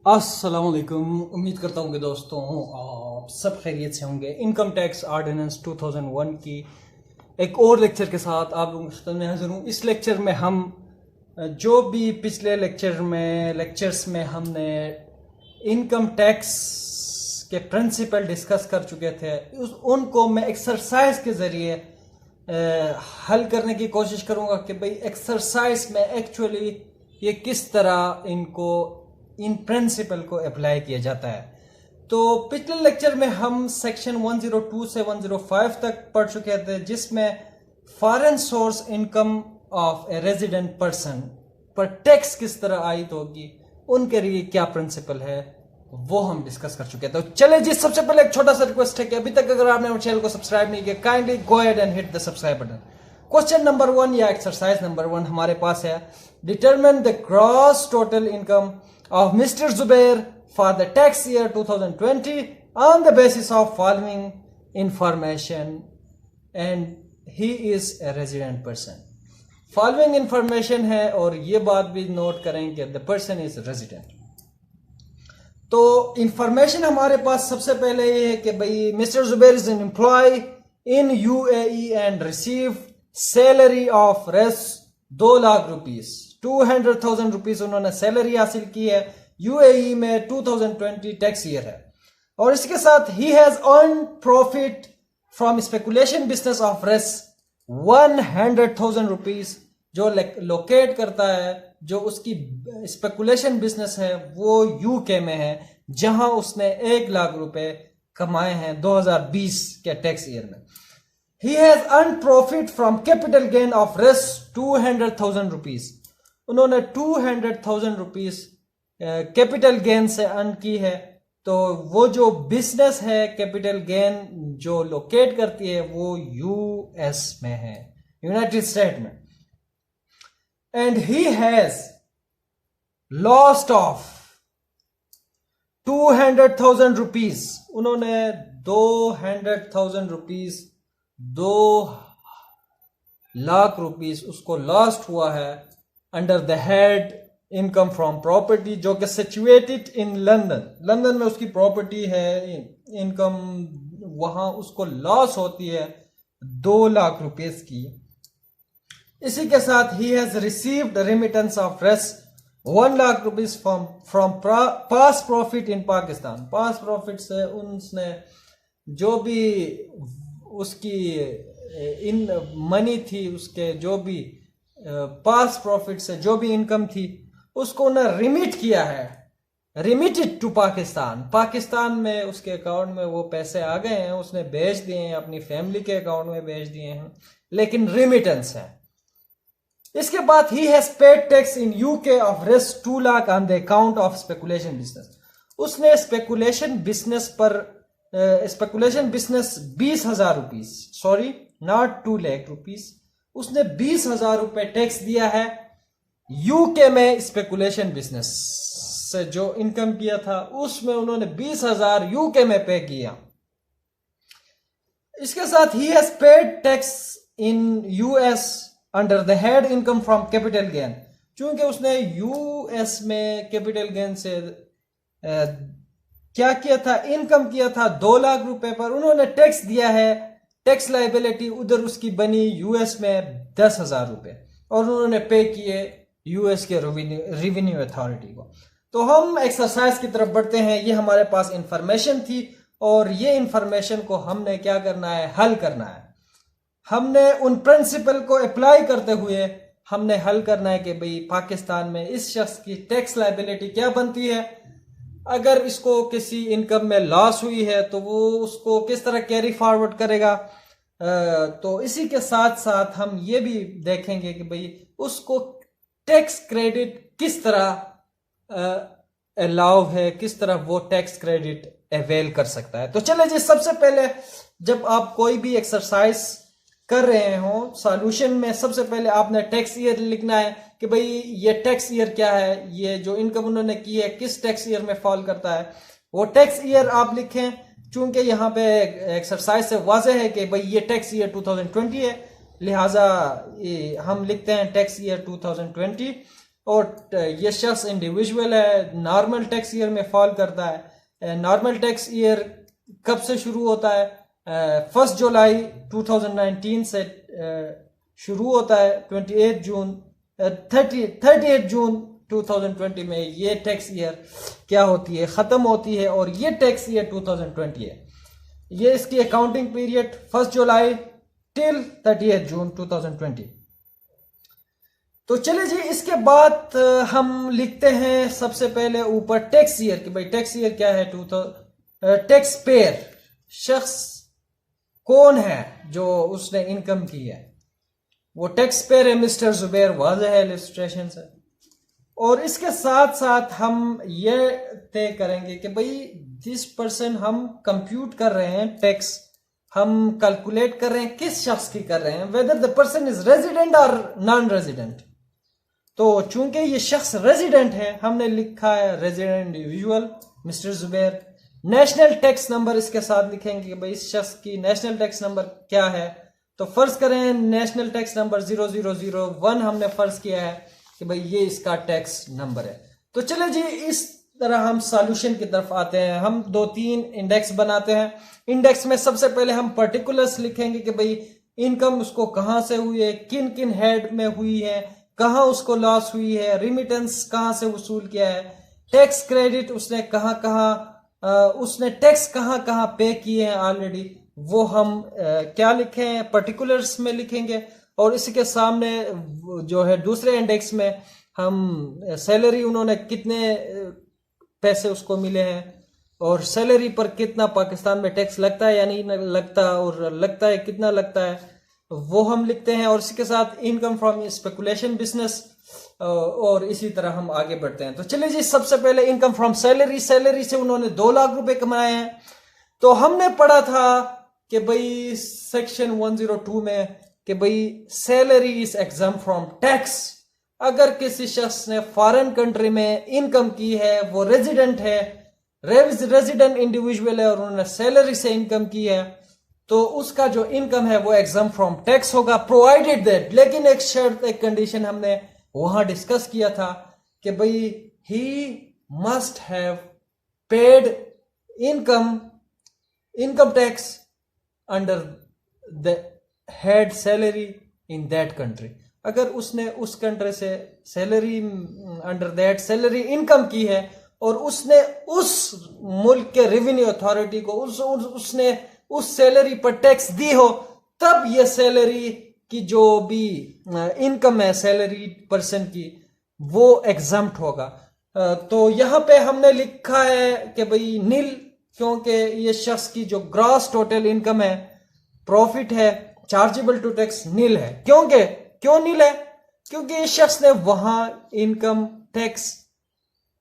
अस्सलाम वालेकुम। उम्मीद करता हूँ कि दोस्तों आप सब खैरियत से होंगे। इनकम टैक्स ऑर्डिनेंस 2001 की एक और लेक्चर के साथ आप लोगों के सामने हाजिर हूँ। इस लेक्चर में हम जो भी पिछले लेक्चर्स में हमने इनकम टैक्स के प्रिंसिपल डिस्कस कर चुके थे, उनको मैं एक्सरसाइज के ज़रिए हल करने की कोशिश करूँगा कि भाई एक्सरसाइज में एक्चुअली ये किस तरह इन प्रिंसिपल को अप्लाई किया जाता है। तो पिछले लेक्चर में हम सेक्शन 102 से 105 तक पढ़ चुके थे, जिसमें foreign source income of a resident person पर टैक्स किस तरह आयद होगी, उनके लिए क्या प्रिंसिपल है, वो हम डिस्कस कर चुके थे। तो चले जी, सबसे पहले एक छोटा सा रिक्वेस्ट है कि अभी तक अगर आपने चैनल को सब्सक्राइब नहीं किया, kindly go ahead and hit the subscribe button. Question number 1 या एक्सरसाइज नंबर 1 हमारे पास है, determine the gross total income of Mr. Zubair for the tax year 2020 on the basis of following information and he is a resident person. Following information है और ये बात भी note करें कि the person is resident। तो information हमारे पास सबसे पहले ये है कि भाई mister Zubair is an employ in UAE and receive salary of race 2 lakh rupees, 200,000 rupees उन्होंने सैलरी हासिल की है। यूएई में 2020 टैक्स ईयर है और इसके साथ ही has earn profit from speculation business of Rs 100,000 rupees, जो लोकेट करता है, जो उसकी स्पेकुलेशन बिजनेस है वो यूके में है, जहां उसने 1 लाख रुपए कमाए हैं 2020 के टैक्स ईयर में। He has earned profit from capital gain of RES 200,000 rupees. उन्होंने 200,000 रुपीस कैपिटल गेन से अर्न की है। तो वो जो बिजनेस है कैपिटल गेन जो लोकेट करती है वो यूएस में है, यूनाइटेड स्टेट में। And he has lost of 200,000 rupees, उन्होंने 200,000 रुपीस 2 लाख रुपीस उसको लॉस्ट हुआ है under the head income from property, जो कि सिचुएटेड इन लंदन में उसकी प्रॉपर्टी है, इनकम वहां उसको लॉस होती है 2 लाख रुपीस की। इसी के साथ ही has received remittance of Rs 1 lakh rupees from past profit in Pakistan. Past profit से उसने जो भी उसकी इन मनी थी, उसके जो भी पास प्रॉफिट से जो भी इनकम थी उसको उन्हें रिमिट किया है, रिमिटेड टू पाकिस्तान में उसके अकाउंट में वो पैसे आ गए हैं, उसने भेज दिए हैं, अपनी फैमिली के अकाउंट में भेज दिए हैं, लेकिन रिमिटेंस है। इसके बाद ही has paid tax in UK of race 2 lakh on the account of speculation business. उसने speculation business 20,000 rupees, sorry not 2 lakh rupees, उसने 20,000 रुपए टैक्स दिया है यूके में। स्पेकुलेशन बिजनेस से जो इनकम किया था उसमें उन्होंने 20,000 यूके में पे किया। इसके साथ ही has paid tax in US under the head income from capital gain, चूंकि उसने यूएस में कैपिटल गेन से क्या किया था, इनकम किया था 2 लाख रुपए पर, उन्होंने टैक्स दिया है। टैक्स लाइबिलिटी उधर उसकी बनी यूएस में 10,000 रुपए और उन्होंने पे किए यूएस के रेवेन्यू अथॉरिटी को। तो हम एक्सरसाइज की तरफ बढ़ते हैं। ये हमारे पास इंफॉर्मेशन थी और ये इंफॉर्मेशन को हमने क्या करना है, हल करना है। हमने उन प्रिंसिपल को अप्लाई करते हुए हमने हल करना है कि भाई पाकिस्तान में इस शख्स की टैक्स लाइबिलिटी क्या बनती है, अगर इसको किसी इनकम में लॉस हुई है तो वो उसको किस तरह कैरी फॉरवर्ड करेगा। तो इसी के साथ साथ हम ये भी देखेंगे कि भाई उसको टैक्स क्रेडिट किस तरह अलाउ है, किस तरह वो टैक्स क्रेडिट अवेल कर सकता है। तो चले जी, सबसे पहले जब आप कोई भी एक्सरसाइज कर रहे हो, सॉल्यूशन में सबसे पहले आपने टैक्स ईयर लिखना है कि भाई ये टैक्स ईयर क्या है, ये जो इनकम उन्होंने की है किस टैक्स ईयर में फॉल करता है, वो टैक्स ईयर आप लिखें। चूंकि यहाँ पे एक्सरसाइज से वाज़ेह है कि भाई ये टैक्स ईयर 2020 है, लिहाजा हम लिखते हैं टैक्स ईयर 2020 और ये शख्स इंडिविजुअल है, नॉर्मल टैक्स ईयर में फॉल करता है। नॉर्मल टैक्स ईयर कब से शुरू होता है? 1 जुलाई 2019 से शुरू होता है। 28 जून 38 जून 2020 में ये टैक्स ईयर क्या होती है, ख़त्म होती है, और ये टैक्स ईयर 2020 है। ये इसकी अकाउंटिंग पीरियड 1 जुलाई टिल 38 जून 2020। तो चले जी, इसके बाद हम लिखते हैं सबसे पहले ऊपर टैक्स ईयर कि भाई टैक्स ईयर क्या है। टैक्स पेयर शख्स कौन है जो उसने इनकम की है, वो टैक्स पेयर है मिस्टर जुबैर, वाज़ेह है इलस्ट्रेशन से। और इसके साथ साथ हम ये तय करेंगे कि भाई जिस पर्सन हम कंप्यूट कर रहे हैं टैक्स, हम कैलकुलेट कर रहे हैं किस शख्स की कर रहे हैं, whether the person is resident और नॉन रेजिडेंट। तो चूंकि ये शख्स रेजिडेंट है, हमने लिखा है resident individual mister Zubair. National tax number इसके साथ लिखेंगे कि भाई इस शख्स की नेशनल टैक्स नंबर क्या है। तो फर्ज करें नेशनल टैक्स नंबर 0001 हमने फर्ज किया है कि भाई ये इसका टैक्स नंबर है। तो चले जी, इस तरह हम सॉल्यूशन की तरफ आते हैं। हम 2-3 इंडेक्स बनाते हैं। इंडेक्स में सबसे पहले हम पर्टिकुलर्स लिखेंगे कि भाई इनकम उसको कहां से हुई है, किन किन हेड में हुई है, कहां उसको लॉस हुई है, रिमिटेंस कहां से वसूल किया है, टैक्स क्रेडिट उसने उसने टैक्स कहां पे किए हैं ऑलरेडी, वो हम क्या लिखें, पर्टिकुलर्स में लिखेंगे। और इसके सामने जो है दूसरे इंडेक्स में हम सैलरी, उन्होंने कितने पैसे उसको मिले हैं, और सैलरी पर कितना पाकिस्तान में टैक्स लगता है या नहीं लगता, और लगता है कितना लगता है, वो हम लिखते हैं। और इसके साथ इनकम फ्रॉम स्पेकुलेशन बिजनेस, और इसी तरह हम आगे बढ़ते हैं। तो चलिए जी, सबसे पहले इनकम फ्रॉम सैलरी। सैलरी से उन्होंने 2 लाख रुपए कमाए हैं। तो हमने पढ़ा था कि भाई सेक्शन 102 में कि भाई salary is exam from tax. अगर किसी शख्स ने फॉरेन कंट्री में इनकम की है, वो रेजिडेंट है, रेजिडेंट इंडिविजुअल है, और उन्होंने सैलरी से इनकम की है, तो उसका जो इनकम है वो एग्जाम फ्रॉम टैक्स होगा, प्रोवाइडेड दैट। लेकिन एक शर्त, एक कंडीशन हमने वहां डिस्कस किया था कि भाई he must have paid income tax under the head salary in that country. अगर उसने उस कंट्री से salary under that salary income की है, और उसने उस मुल्क के रेवेन्यू अथॉरिटी को उसने उस सैलरी पर टैक्स दी हो, तब ये सैलरी की जो भी इनकम है सैलरी पर्सन की, वो एग्जम्प्ट होगा। तो यहां पे हमने लिखा है कि भाई नील, क्योंकि ये शख्स की जो ग्रॉस टोटल इनकम है, प्रॉफिट है, चार्जेबल टू टैक्स नील है। क्यों नील है? क्योंकि इस शख्स ने वहां इनकम टैक्स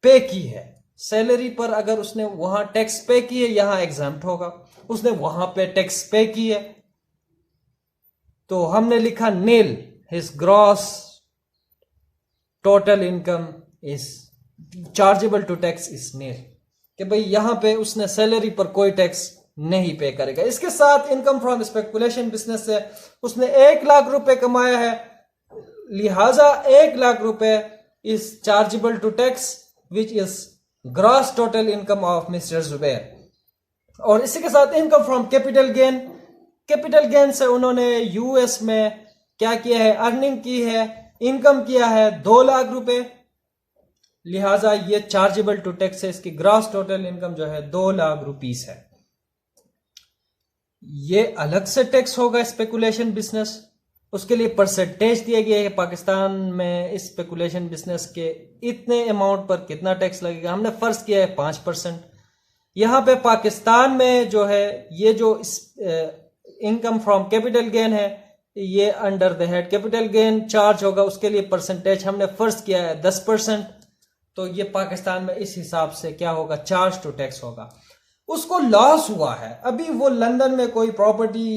पे की है। सैलरी पर अगर उसने वहां टैक्स पे की है, यहां एग्जम्प्ट होगा। उसने वहां पे टैक्स पे की है, तो हमने लिखा nil, his gross total income is chargeable to tax is nil, कि भाई यहां पे उसने सैलरी पर कोई टैक्स नहीं पे करेगा। इसके साथ इनकम फ्रॉम स्पेकुलेशन बिजनेस से उसने 1 लाख रुपए कमाया है, लिहाजा 1 लाख रुपए is chargeable to tax which is gross total income of mister Zubair. और इसी के साथ income from capital gain. Capital gain से उन्होंने यूएस में क्या किया है, अर्निंग की है, इनकम किया है 2 लाख रुपए, लिहाजा ये चार्जेबल टू टैक्स है। इसकी ग्रॉस टोटल इनकम जो है 2 लाख रुपीस है। ये अलग से टैक्स होगा स्पेकुलेशन बिजनेस, उसके लिए परसेंटेज दिया गया है। पाकिस्तान में इस स्पेकुलेशन बिजनेस के इतने अमाउंट पर कितना टैक्स लगेगा, हमने फर्ज किया है 5%। यहां पे पाकिस्तान में जो है ये जो इनकम फ्रॉम कैपिटल गेन है, ये under the head capital gain charge होगा, उसके लिए परसेंटेज हमने फर्ज किया है 10%। तो ये पाकिस्तान में इस हिसाब से क्या होगा, चार्ज टू टैक्स होगा। उसको लॉस हुआ है, अभी वो लंदन में कोई प्रॉपर्टी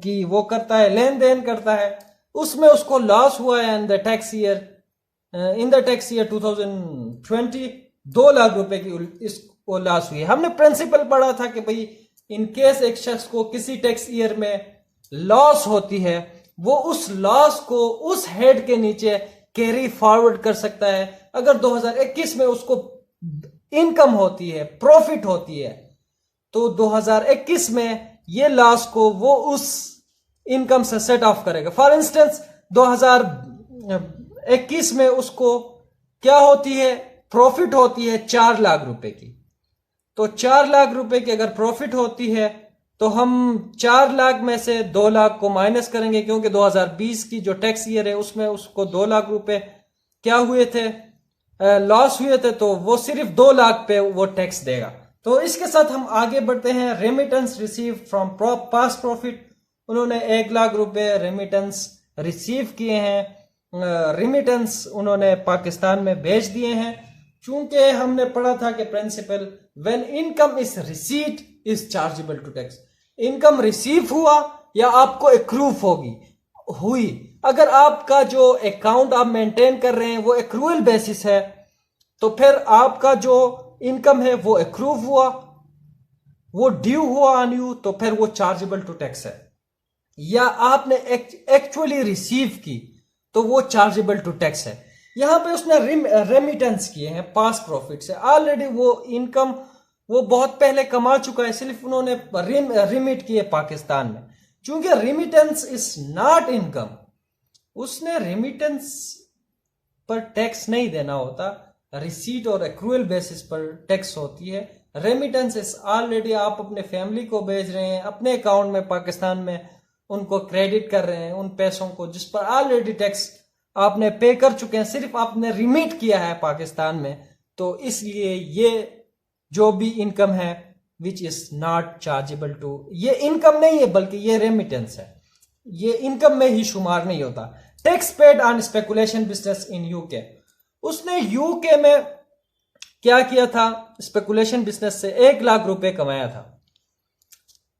की वो करता है, लेन देन करता है, उसमें उसको लॉस हुआ है in the tax year 2020 2 lakh रुपए की इसको लॉस हुई है। हमने प्रिंसिपल पढ़ा था कि भाई इन केस एक शख्स को किसी टैक्स ईयर में लॉस होती है, वो उस लॉस को उस हेड के नीचे कैरी फॉरवर्ड कर सकता है। अगर 2021 में उसको इनकम होती है, प्रॉफिट होती है, तो 2021 में ये लॉस को वो उस इनकम से सेट ऑफ करेगा। फॉर इंस्टेंस 2021 में उसको क्या होती है, प्रॉफिट होती है 4 लाख रुपए की। तो 4 लाख रुपए की अगर प्रॉफिट होती है तो हम 4 लाख में से 2 लाख को माइनस करेंगे, क्योंकि 2020 की जो टैक्स ईयर है उसमें उसको 2 लाख रुपए क्या हुए थे, लॉस हुए थे, तो वो सिर्फ 2 लाख पे वो टैक्स देगा। तो इसके साथ हम आगे बढ़ते हैं। Remittance receive from past profit, उन्होंने 1 लाख रुपए रेमिटेंस रिसीव किए हैं, रेमिटेंस उन्होंने पाकिस्तान में भेज दिए हैं। चूंकि हमने पढ़ा था कि principle when income is receipt is chargeable to tax, income receive हुआ या आपको एक्रूव हुई, अगर आपका जो अकाउंट आप मेंटेन कर रहे हैं वो एक्रूअल बेसिस है, तो फिर आपका जो इनकम है वो एक्रूव हुआ, वो ड्यू हुआ ऑन यू, तो फिर वो चार्जेबल टू टैक्स है। या आपने एक्चुअली रिसीव की तो वो चार्जेबल टू टैक्स है। यहां पे उसने रेमिटेंस किए हैं पास्ट प्रॉफिट से, ऑलरेडी वो इनकम वो बहुत पहले कमा चुका है, सिर्फ उन्होंने रिमिट किए पाकिस्तान में। चूंकि रेमिटेंस इज नॉट इनकम, उसने रेमिटेंस पर टैक्स नहीं देना होता, रिसीट और एक्रूअल बेसिस पर टैक्स होती है। रेमिटेंस इज ऑलरेडी आप अपने फैमिली को भेज रहे हैं, अपने अकाउंट में पाकिस्तान में उनको क्रेडिट कर रहे हैं उन पैसों को जिस पर ऑलरेडी टैक्स आपने पे कर चुके हैं, सिर्फ आपने रिमिट किया है पाकिस्तान में। तो इसलिए ये जो भी इनकम है which is not chargeable to, ये इनकम नहीं है बल्कि ये रेमिटेंस है, ये इनकम में ही शुमार नहीं होता। Tax paid on speculation business in UK, उसने यूके में क्या किया था, स्पेकुलेशन बिजनेस से 1 लाख रुपए कमाया था।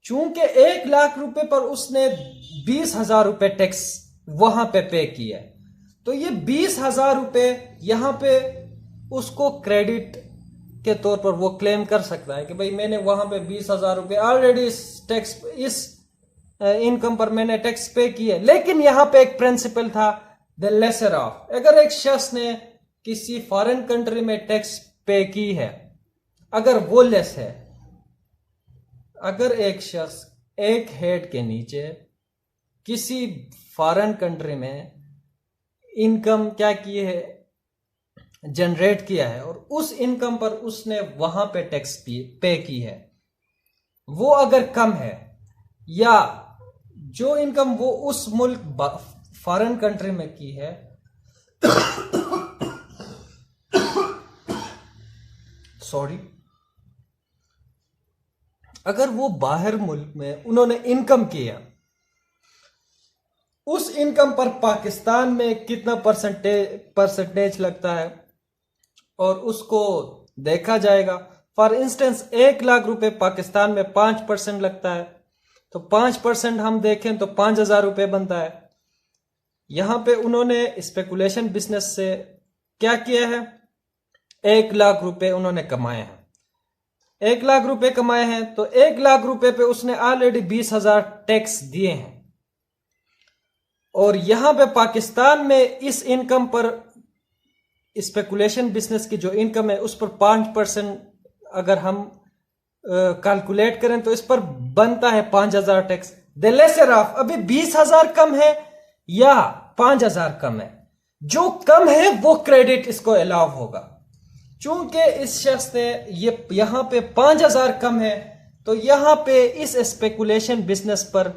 चूंकि 1 लाख रुपए पर उसने 20,000 रुपए टैक्स वहां पे किया, तो ये 20,000 रुपए यहां पे उसको क्रेडिट के तौर पर वो क्लेम कर सकता है कि भाई मैंने वहां पे 20,000 रुपए ऑलरेडी इस इनकम पर मैंने टैक्स पे किया। लेकिन यहां पे एक प्रिंसिपल था, द लेसर ऑफ, अगर एक शख्स ने किसी फॉरेन कंट्री में टैक्स पे की है, अगर वो लेस है, अगर एक शख्स एक हेड के नीचे किसी फॉरेन कंट्री में इनकम क्या की है, जनरेट किया है, और उस इनकम पर उसने वहां पे टैक्स पे की है, वो अगर कम है या जो इनकम वो उस मुल्क फॉरेन कंट्री में की है सॉरी, अगर वो बाहर मुल्क में उन्होंने इनकम किया, उस इनकम पर पाकिस्तान में कितना परसेंटेज लगता है और उसको देखा जाएगा। फॉर इंस्टेंस 1 लाख रुपए पाकिस्तान में 5% लगता है, तो 5% हम देखें तो 5,000 रुपए बनता है। यहां पे उन्होंने स्पेकुलेशन बिजनेस से क्या किया है, 1 लाख रुपए उन्होंने कमाए हैं। 1 लाख रुपए कमाए हैं तो 1 लाख रुपए पे उसने ऑलरेडी 20,000 टैक्स दिए हैं, और यहां पे पाकिस्तान में इस इनकम पर स्पेकुलेशन बिजनेस की जो इनकम है उस पर 5% अगर हम कैलकुलेट करें तो इस पर बनता है 5,000 टैक्स। द लेसर ऑफ, अभी 20,000 कम है या 5,000 कम है, जो कम है वो क्रेडिट इसको अलाउ होगा। चूंकि इस शख्स ने ये यहां पे 5,000 कम है, तो यहां पे इस स्पेकुलेशन बिजनेस पर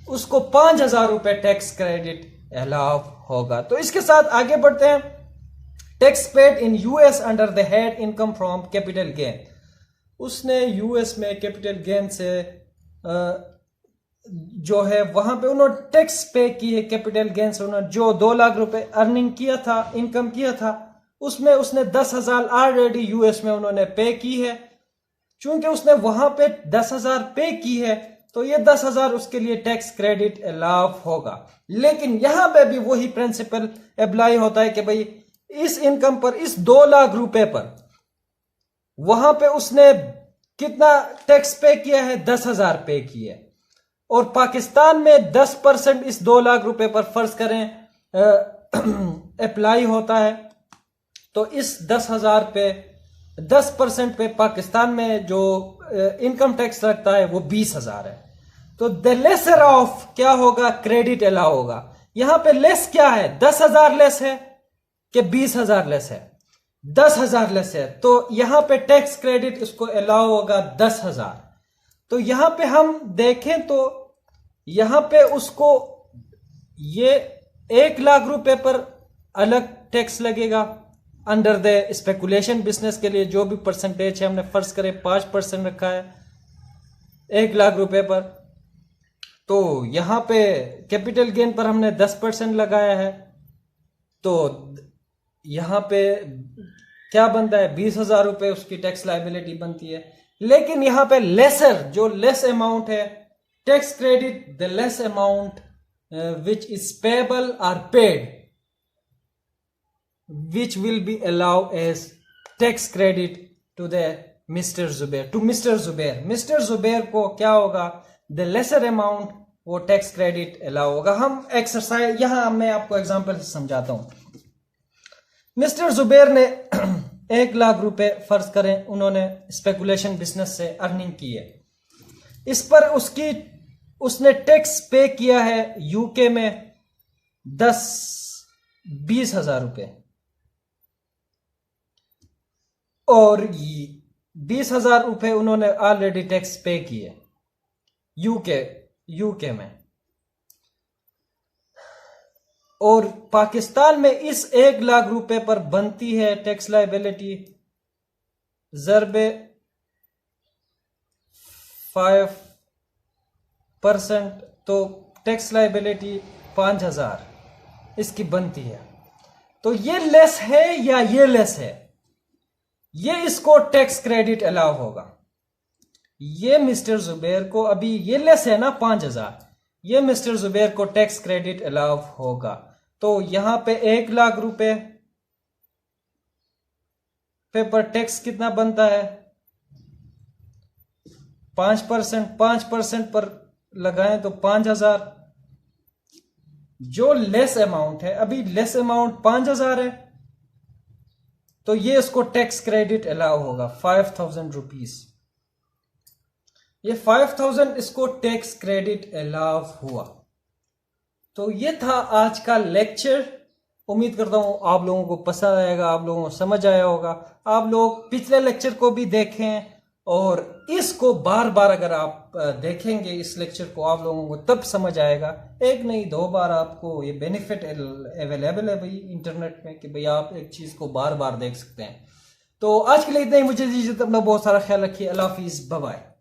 उसको 5,000 रुपए टैक्स क्रेडिट अलाउ होगा। तो इसके साथ आगे बढ़ते हैं। Tax paid in US under the head income from capital gain, उसने यूएस में कैपिटल गेन से जो है वहां पे उन्होंने टैक्स पे की है। कैपिटल गेन से उन्होंने जो 2 लाख रुपए अर्निंग किया था, इनकम किया था, उसमें उसने 10,000 ऑलरेडी यूएस में उन्होंने पे की है। चूंकि उसने वहां पे 10,000 पे की है तो ये 10,000 उसके लिए टैक्स क्रेडिट अलाउ होगा। लेकिन यहां पे भी वही प्रिंसिपल अप्लाई होता है कि भाई इस इनकम पर, इस 2 लाख रुपए पर वहां पे उसने कितना टैक्स पे किया है, 10,000 पे किया है, और पाकिस्तान में 10% इस 2 लाख रुपए पर फर्ज करें अप्लाई होता है तो इस 10,000 पे 10% पे पाकिस्तान में जो इनकम टैक्स लगता है वो 20,000 है। तो द लेसर ऑफ क्या होगा, क्रेडिट अलाउ होगा। यहां पे लेस क्या है, 10,000 लेस है कि 20,000 लेस है, 10,000 लेस है। तो यहां पे टैक्स क्रेडिट इसको अलाउ होगा 10,000। तो यहां पे हम देखें तो यहां पे उसको ये 1,00,000 रुपए पर अलग टैक्स लगेगा अंडर द स्पेकुलेशन बिजनेस के लिए। जो भी परसेंटेज है हमने फर्ज करें 5% रखा है 1,00,000 रुपए पर। तो यहां पे कैपिटल गेन पर हमने 10% लगाया है। तो यहां पे क्या बनता है, 20,000 रुपए उसकी टैक्स लाइबिलिटी बनती है। लेकिन यहां पे लेसर, जो लेस अमाउंट है, tax credit the less amount which is payable or paid which will be allowed as tax credit to the Mr. Zubair, to Mr. Zubair। Mr. Zubair को क्या होगा, the lesser amount वो tax credit allow होगा। हम exercise यहां मैं आपको example से समझाता हूं। मिस्टर जुबैर ने 1,00,000 रुपए फर्ज करें उन्होंने स्पेकुलेशन बिजनेस से अर्निंग की है। इस पर उसने टैक्स पे किया है यूके में 20,000 रुपए, और 20,000 रुपए उन्होंने ऑलरेडी टैक्स पे किए यूके में। और पाकिस्तान में इस 1,00,000 रुपए पर बनती है टैक्स लाइबिलिटी ज़रबे 5%। तो टैक्स लाइबिलिटी 5,000 इसकी बनती है। तो ये लेस है या ये लेस है, ये इसको टैक्स क्रेडिट अलाउ होगा। ये मिस्टर जुबैर को अभी ये लेस है ना 5,000, ये मिस्टर जुबैर को टैक्स क्रेडिट अलाउ होगा। तो यहां पे 1,00,000 रुपए पे पर टैक्स कितना बनता है, 5% पर लगाएं तो 5,000। जो लेस अमाउंट है, अभी लेस अमाउंट 5,000 है, तो ये इसको टैक्स क्रेडिट अलाउ होगा 5,000 रुपीज। ये 5,000 इसको टैक्स क्रेडिट अलाउ हुआ। तो ये था आज का लेक्चर। उम्मीद करता हूं आप लोगों को पसंद आएगा, आप लोगों को समझ आया होगा। आप लोग पिछले लेक्चर को भी देखें और इसको बार बार अगर आप देखेंगे इस लेक्चर को, आप लोगों को तब समझ आएगा। एक नहीं 2 बार आपको ये बेनिफिट अवेलेबल है भाई इंटरनेट में कि भाई आप एक चीज को बार बार देख सकते हैं। तो आज के लिए इतना ही, मुझे दीजिए, अपना बहुत सारा ख्याल रखिए। अल्लाह हाफिज, बाय बाय।